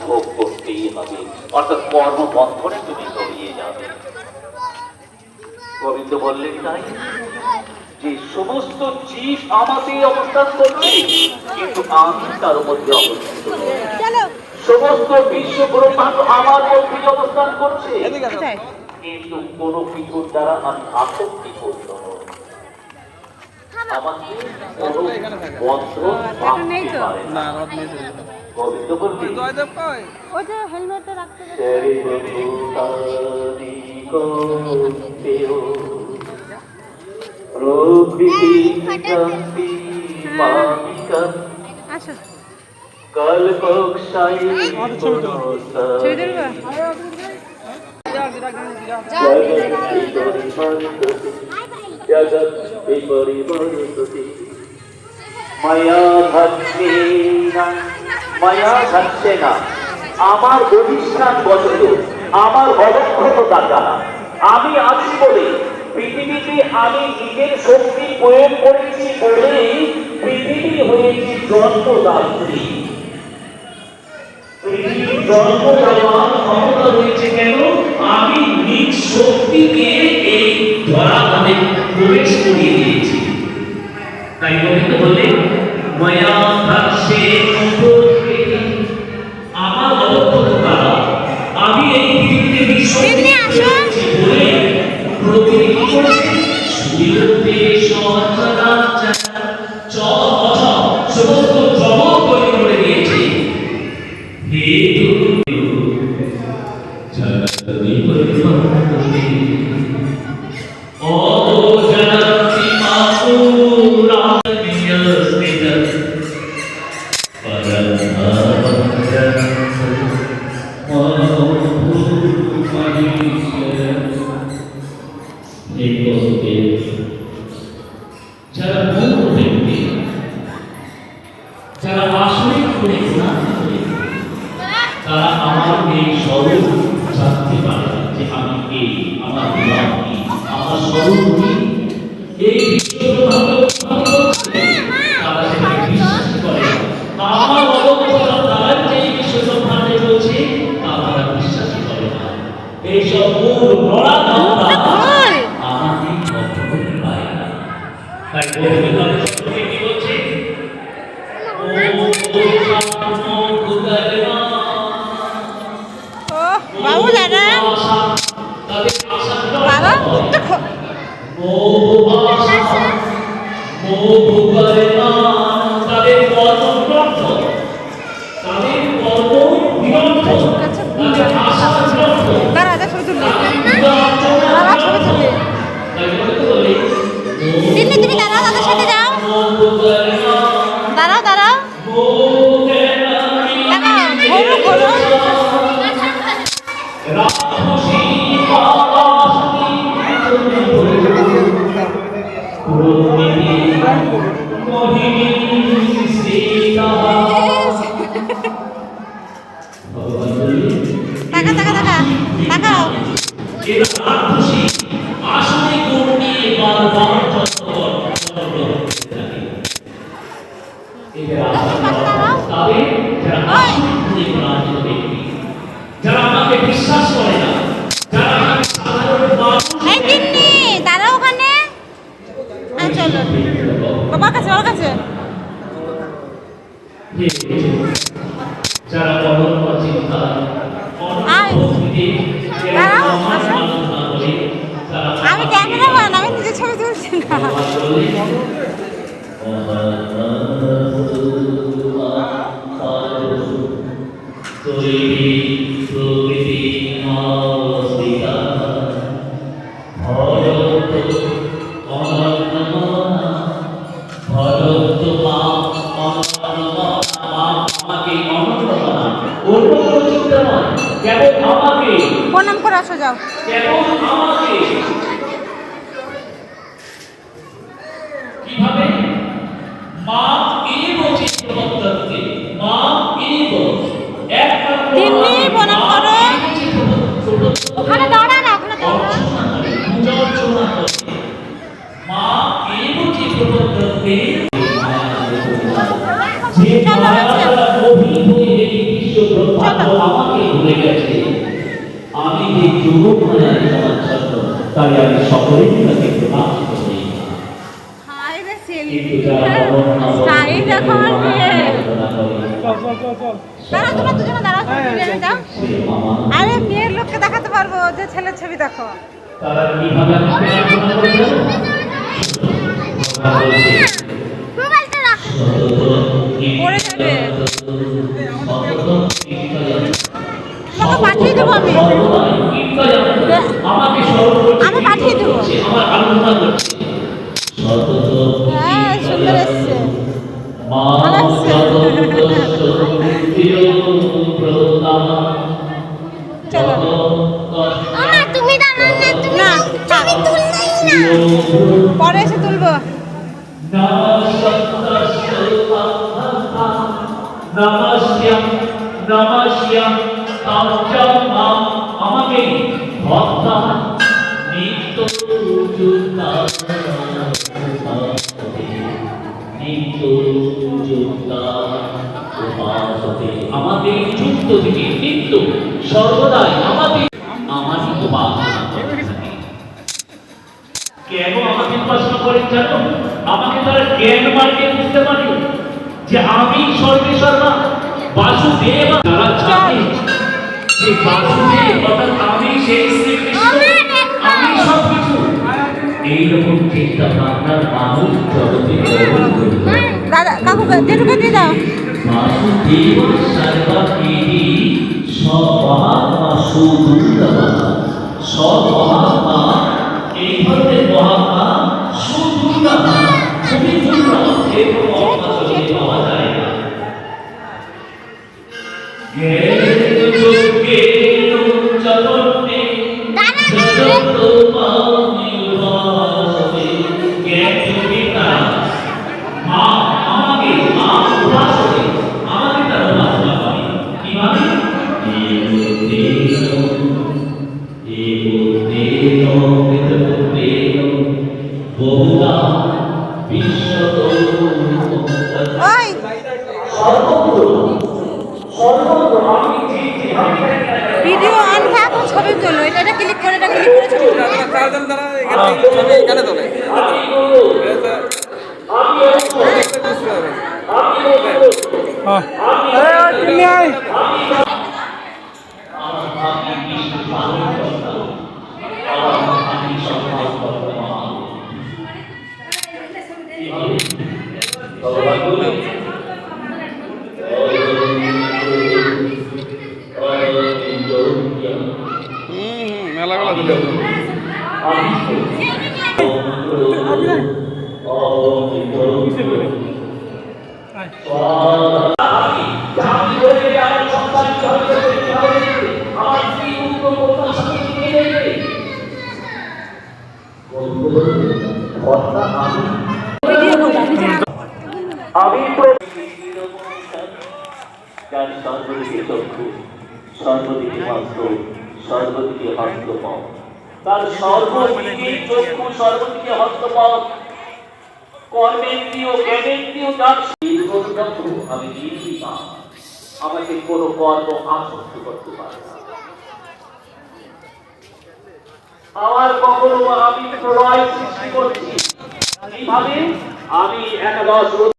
ভোগ করতেই হবে, অর্থাৎ কর্মবন্ধনে তুমি জড়িয়ে যাবে। গোবিন্দ বললেন তাই যে সমস্ত জীব আমাতেই অবস্থান করছে, কিন্তু আমি তার মধ্যে অবস্থিত নই। সমস্ত বিশ্ব ব্রহ্মাণ্ড আমার মধ্যে অবস্থান করছে, কিন্তু কোন কিছুর দ্বারা আমি আসক্তি করতে নই। আমাকে কোনো বন্ধন বাঁধতে পারে না। গোবিন্দ বললেন মায়া ঘাটছে না আমার অধিষ্ঠান বশত, আমার অদক্ষতা দ্বারা আমি আছি বলে পৃথিবীতে আমি নিজের শক্তি প্রয়োগ করেছি বলেই পৃথিবী হয়েছে জন্মদাত্রী। পৃথিবীর জন্ম দেওয়ার ক্ষমতা রয়েছে কেন? আমি নিজ শক্তিকে এই ধরাধামে প্রবেশ করিয়ে দিয়েছি। তাই গোবিন্দ বললেন মায়া ঘাটছে আমার অদক্ষতা দ্বারা আমি এই পৃথিবীতে বিশ্বকে বলে প্রকৃতি কি করেছে? সুবিরূপে সচরাচর সমস্ত জগৎ তৈরি করে দিয়েছে। হে জগতি পরিবর্তনে অজানতি মাতুরা নিয়স্তিত যারা মূল ব্যক্তি, যারা আসলে করে তারা আমার এই স্বরূপ জানতে পারে যে আমি কে, আমার নাম কি, আমার স্বরূপ কি। এই তারা সেটাকে বিশ্বাস করে। আমার অবস্থা তারা যে বিশ্বব্রহ্মাণ্ডে রয়েছে তা তারা বিশ্বাস করে না। এইসব মূল নড়া আমাকে কখনোই পায় না। তাই গোবিন্দ কি বলছে? বাবু দাদা বাবা তাদের কর্মগ্রন্থ, তাদের কর্মগ্রন্থ, তাদের আশা গ্রন্থ, দাদা ছবি তুলবে, দাদা ছবি তুলবে। দিদি তুমি দাঁড়াও, দাদার সাথে যাও, দাঁড়াও দাঁড়াও ঘোরো ঘোরো। টাকা টাকা টাকা টাকাও আসলে করুণী বারবার যারা আমাকে বিশ্বাস করে না, যারা দাঁড়াও ওখানে, চলো বাবার কাছে, বাবার কাছে। যারা চিন্তা আমি ক্যামেরা ম্যান, আমি নিজের ছবি তুলছি না। প্রণাম করে আসো, যাও। কিভাবে মা এব চিত্তবত্তকে মা এব একমাত্র তিন্নি প্রণাম করো। ওখানে দাঁড়া না, ওখানে দাঁড়া। মা এব চিত্তবত্তকে চলো বলে গেছে আমি যে যুবক মানে সমাজ ছাত্র তাই আমি সকলেই তাকে প্রকাশিত করি না। হাই রে কিন্তু যারা অবহেলা করে, সাই দেখো আমার মেয়ে। আরাধনা করে, দাঁড়াও তোমরা দুজনে দাঁড়াও, তুমি নেমে যাও। সে আমার আরে মেয়ের লোককে দেখাতে পারবো যে ছেলের ছবি দেখো। তারা কিভাবে আমাকে আরাধনা করে জানো? ভগবান বলছে, মোবাইলটা রাখ, পড়ে যাবে। তোমাকে পাঠিয়ে দেবো আমি। আমাকে স্মরণ করছে, আমি পাঠিয়ে দেবো। আমার আরাধনা করছে। হ্যাঁ সুন্দর এসছে। চলো মামা তুমি দাঁড়ান না, তুমি না, ছবি তুললেই না। পরে এসে তুলবো। আমাকে ভক্তা নিত্য আমাদের যুক্ত থেকে নিত্য সর্বদাই আমাদের আমারই উপাসনা করতে থাকে। কেন আমাকে উপাসনা করেন জানো? আমাকে তারা জ্ঞান মার্গে বুঝতে পারে যে আমি সর্বেসর্বা বাসুদেব। তারা জানে যে বাসুদেব অর্থাৎ আমি সেই শ্রীকৃষ্ণ, আমি সবকিছু। এইরকম চিন্তা ভাবনার মানুষ জগতে গ্রহণ করবে। দাদা কাকু জেঠুকে দিয়ে দাও। বাসুদেব সর্বদেবী সমহাত্মা সুদুর্লভা সমহাত্মা। এই ধরনের মহাত্মা সুদুর্লভা, খুবই দুর্লভ, এরকম মহাত্মা জগতে পাওয়া যায় না। ওই ভিডিও অন থাক, ছবি তোলো। এটা ক্লিক করে, এটা ক্লিক করে ছবি তোলো। চারজন তারা ছবি এখানে তোলে বুঝতে হবে। তুমি আয় মেলাগুলো দিলে আমি যার সর্বদিকে চক্ষু, সর্বদিকে হস্ত, সর্বদিকে হস্তপদ, তার সর্বদিকে চক্ষু, সর্বদিকে হস্তপদ, কর্মেন্দ্রিয় জ্ঞানেন্দ্রিয়, যার দীর্ঘচক্ষু, আমি নির্বিকার, আমাকে কোনো কর্ম আসক্ত করতে পারে না। আমার কখনো আমি প্রলয় সৃষ্টি করছি, কিভাবে? আমি 11